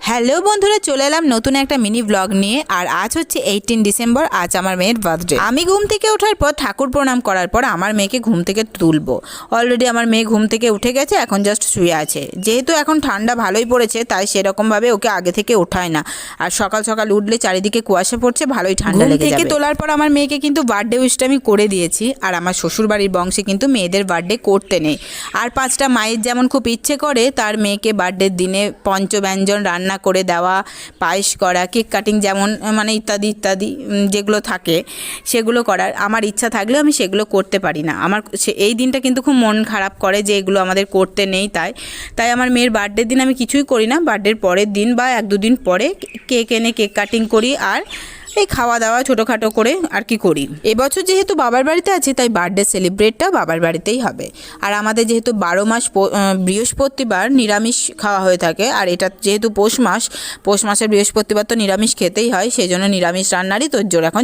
Hello বন্ধুরা, চলে এলাম নতুন একটা মিনি ব্লগ নিয়ে। আর আজ হচ্ছে 18 ডিসেম্বর, আজ আমার মেয়ের বার্থডে। আমি ঘুম থেকে ওঠার পর ঠাকুর প্রণাম করার পর আমার মেয়েকে ঘুম থেকে তুলবো। অলরেডি আমার মেয়ে ঘুম থেকে উঠে গেছে, এখন জাস্ট শুয়ে আছে। যেহেতু এখন ঠান্ডা ভালোই পড়েছে, তাই সেরকমভাবে ওকে আগে থেকে ওঠায় না। আর সকাল সকাল উঠলে চারিদিকে কুয়াশা পড়ছে, ভালোই ঠান্ডা লেগে যাবে। থেকে তোলার পর আমার মেয়েকে কিন্তু বার্থডে উইশটা আমি করে দিয়েছি। আর আমার শ্বশুরবাড়ির বংশে কিন্তু মেয়েদের বার্থডে করতে নেই। আর 5টা মায়ের যেমন খুব ইচ্ছে করে তার মেয়েকে বার্থডের দিনে পঞ্চব্যঞ্জন রান্না করে দেওয়া, পায়েস করা, কেক কাটিং যেমন মানে ইত্যাদি ইত্যাদি যেগুলো থাকে সেগুলো করার আমার ইচ্ছা থাকলেও আমি সেগুলো করতে পারি না। আমার এই দিনটা কিন্তু খুব মন খারাপ করে যে এগুলো আমাদের করতে নেই। তাই আমার মেয়ের বার্থডের দিন আমি কিছুই করি না। বার্থডের পরের দিন বা 1-2 দিন পরে কেক এনে কেক কাটিং করি আর এই খাওয়া দাওয়া ছোটোখাটো করে আর কি করি। এবছর যেহেতু বাবার বাড়িতে আছি তাই বার্থডে সেলিব্রেটটা বাবার বাড়িতেই হবে। আর আমাদের যেহেতু 12 মাস বৃহস্পতিবার নিরামিষ খাওয়া হয়ে থাকে, আর এটা যেহেতু পৌষ মাসের বৃহস্পতিবার তো নিরামিষ খেতেই হয়, সেই জন্য নিরামিষ রান্নারই তোড়জোড় এখন